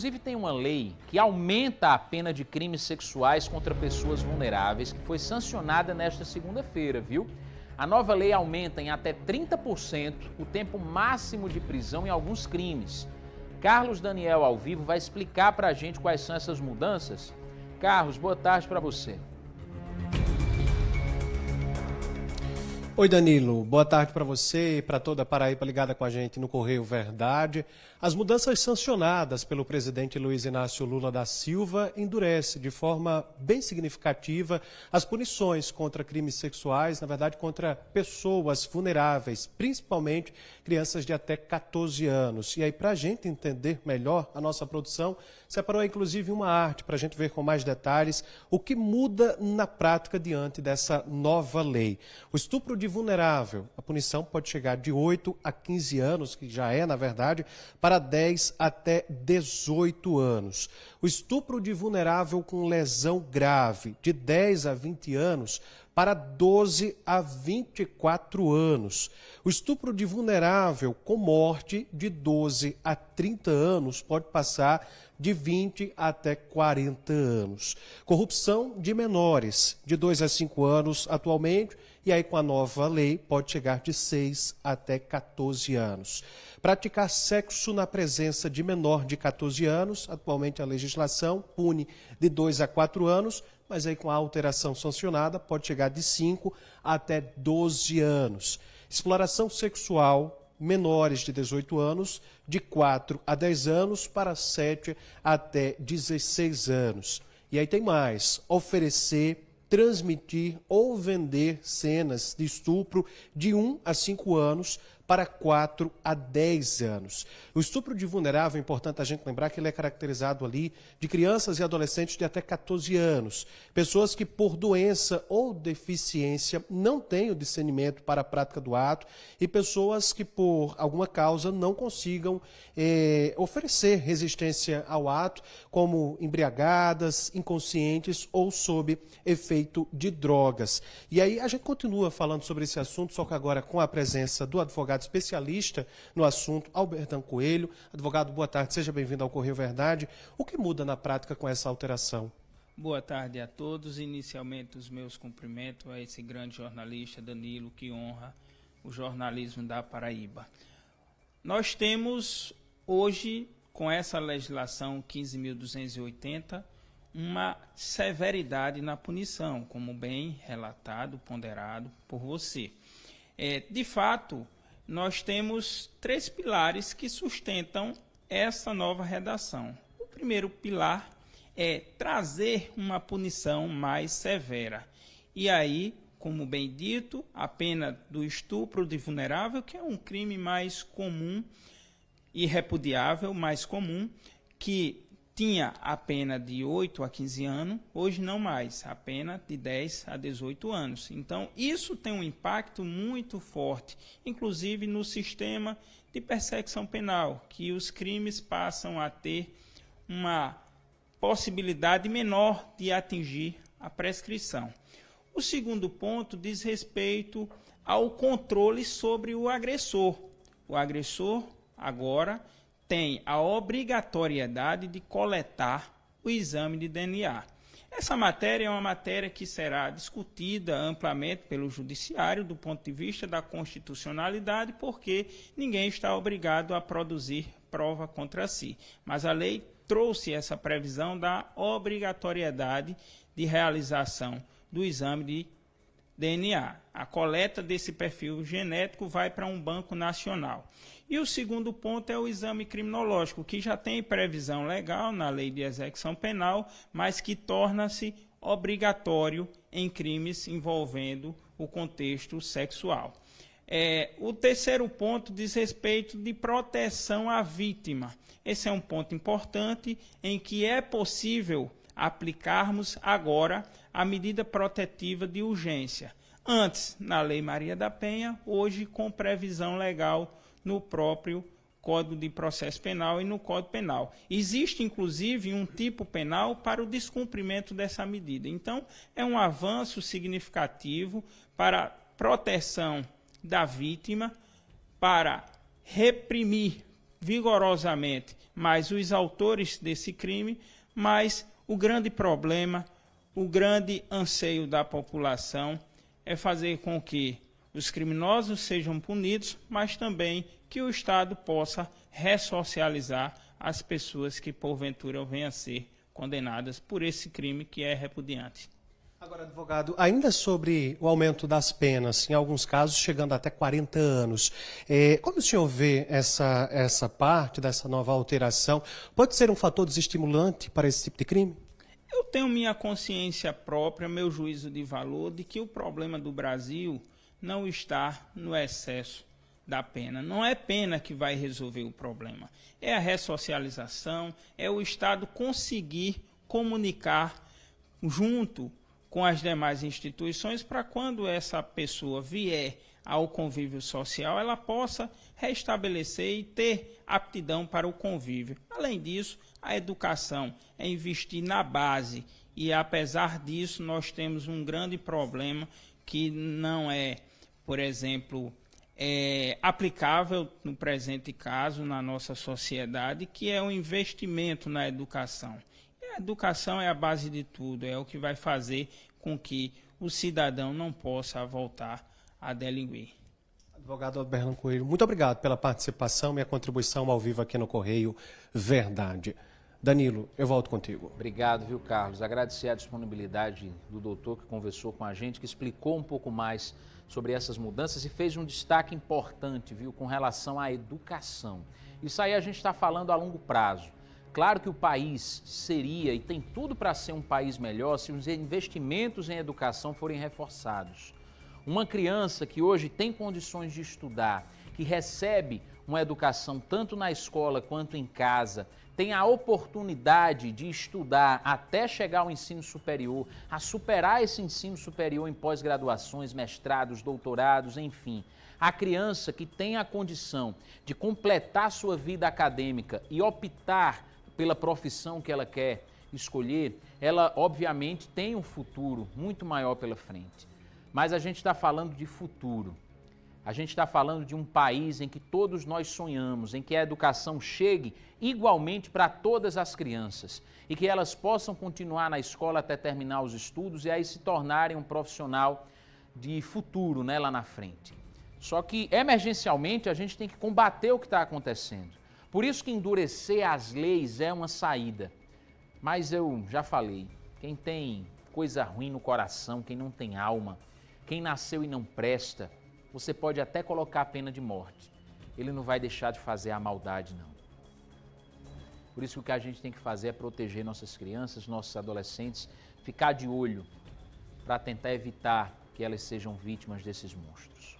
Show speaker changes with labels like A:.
A: Inclusive, tem uma lei que aumenta a pena de crimes sexuais contra pessoas vulneráveis, que foi sancionada nesta segunda-feira, viu? A nova lei aumenta em até 30% o tempo máximo de prisão em alguns crimes. Carlos Daniel, ao vivo, vai explicar para a gente quais são essas mudanças. Carlos, boa tarde para você.
B: Oi Danilo, boa tarde para você e para toda a Paraíba ligada com a gente no Correio Verdade. As mudanças sancionadas pelo presidente Luiz Inácio Lula da Silva endurecem de forma bem significativa as punições contra crimes sexuais, na verdade contra pessoas vulneráveis, principalmente crianças de até 14 anos. E aí, para a gente entender melhor, a nossa produção separou inclusive uma arte para a gente ver com mais detalhes o que muda na prática diante dessa nova lei. O estupro de vulnerável, a punição pode chegar de 8 a 15 anos, que já é, na verdade, para 10 até 18 anos. O estupro de vulnerável com lesão grave, de 10 a 20 anos, para 12 a 24 anos. O estupro de vulnerável com morte, de 12 a 30 anos, pode passar de 20 até 40 anos. Corrupção de menores, de 2 a 5 anos atualmente, e aí com a nova lei pode chegar de 6 até 14 anos. Praticar sexo na presença de menor de 14 anos, atualmente a legislação pune de 2 a 4 anos, mas aí com a alteração sancionada pode chegar de 5 até 12 anos. Exploração sexual, menores de 18 anos, de 4 a 10 anos, para 7 até 16 anos. E aí tem mais, oferecer, transmitir ou vender cenas de estupro de 1 a 5 anos, para 4 a 10 anos. O estupro de vulnerável, é importante a gente lembrar que ele é caracterizado ali de crianças e adolescentes de até 14 anos. Pessoas que por doença ou deficiência não têm o discernimento para a prática do ato e pessoas que por alguma causa não consigam oferecer resistência ao ato, como embriagadas, inconscientes ou sob efeito de drogas. E aí a gente continua falando sobre esse assunto, só que agora com a presença do advogado especialista no assunto, Albertão Coelho. Advogado, boa tarde, seja bem-vindo ao Correio Verdade. O que muda na prática com essa alteração?
C: Boa tarde a todos. Inicialmente, os meus cumprimentos a esse grande jornalista, Danilo, que honra o jornalismo da Paraíba. Nós temos hoje, com essa legislação 15.280, uma severidade na punição, como bem relatado, ponderado por você. De fato, nós temos 3 pilares que sustentam essa nova redação. O primeiro pilar é trazer uma punição mais severa. E aí, como bem dito, a pena do estupro de vulnerável, que é um crime mais comum e repudiável, mais comum, que tinha a pena de 8 a 15 anos, hoje não mais, a pena de 10 a 18 anos. Então, isso tem um impacto muito forte, inclusive no sistema de persecução penal, que os crimes passam a ter uma possibilidade menor de atingir a prescrição. O segundo ponto diz respeito ao controle sobre o agressor. O agressor, agora, tem a obrigatoriedade de coletar o exame de DNA. Essa matéria é uma matéria que será discutida amplamente pelo Judiciário do ponto de vista da constitucionalidade, porque ninguém está obrigado a produzir prova contra si. Mas a lei trouxe essa previsão da obrigatoriedade de realização do exame de DNA. A coleta desse perfil genético vai para um banco nacional. E o segundo ponto é o exame criminológico, que já tem previsão legal na lei de execução penal, mas que torna-se obrigatório em crimes envolvendo o contexto sexual. O terceiro ponto diz respeito de proteção à vítima. Esse é um ponto importante em que é possível aplicarmos agora a medida protetiva de urgência. Antes, na Lei Maria da Penha, hoje com previsão legal no próprio Código de Processo Penal e no Código Penal. Existe, inclusive, um tipo penal para o descumprimento dessa medida. Então, é um avanço significativo para a proteção da vítima, para reprimir vigorosamente mais os autores desse crime, mas o grande problema, o grande anseio da população é fazer com que os criminosos sejam punidos, mas também que o Estado possa ressocializar as pessoas que porventura venham a ser condenadas por esse crime que é repudiante.
B: Agora, advogado, ainda sobre o aumento das penas, em alguns casos chegando até 40 anos, como o senhor vê essa parte dessa nova alteração? Pode ser um fator desestimulante para esse tipo de crime?
C: Eu tenho minha consciência própria, meu juízo de valor, de que o problema do Brasil não está no excesso da pena. Não é pena que vai resolver o problema. É a ressocialização, é o Estado conseguir comunicar junto com as demais instituições para quando essa pessoa vier ao convívio social, ela possa restabelecer e ter aptidão para o convívio. Além disso, a educação é investir na base e, apesar disso, nós temos um grande problema que não é, por exemplo, aplicável no presente caso na nossa sociedade, que é o investimento na educação. A educação é a base de tudo, é o que vai fazer com que o cidadão não possa voltar a delinquir.
B: Advogado Alberto Coelho, muito obrigado pela participação e a contribuição ao vivo aqui no Correio Verdade. Danilo, eu volto contigo.
A: Obrigado, viu, Carlos? Agradecer a disponibilidade do doutor que conversou com a gente, que explicou um pouco mais sobre essas mudanças e fez um destaque importante, viu, com relação à educação. Isso aí a gente está falando a longo prazo. Claro que o país seria e tem tudo para ser um país melhor se os investimentos em educação forem reforçados. Uma criança que hoje tem condições de estudar, que recebe uma educação tanto na escola quanto em casa, tem a oportunidade de estudar até chegar ao ensino superior, a superar esse ensino superior em pós-graduações, mestrados, doutorados, enfim. A criança que tem a condição de completar sua vida acadêmica e optar pela profissão que ela quer escolher, ela obviamente tem um futuro muito maior pela frente. Mas a gente está falando de futuro. A gente está falando de um país em que todos nós sonhamos, em que a educação chegue igualmente para todas as crianças e que elas possam continuar na escola até terminar os estudos e aí se tornarem um profissional de futuro, né, lá na frente. Só que, emergencialmente, a gente tem que combater o que está acontecendo. Por isso que endurecer as leis é uma saída. Mas eu já falei, quem tem coisa ruim no coração, quem não tem alma, quem nasceu e não presta, você pode até colocar a pena de morte. Ele não vai deixar de fazer a maldade, não. Por isso que o que a gente tem que fazer é proteger nossas crianças, nossos adolescentes, ficar de olho para tentar evitar que elas sejam vítimas desses monstros.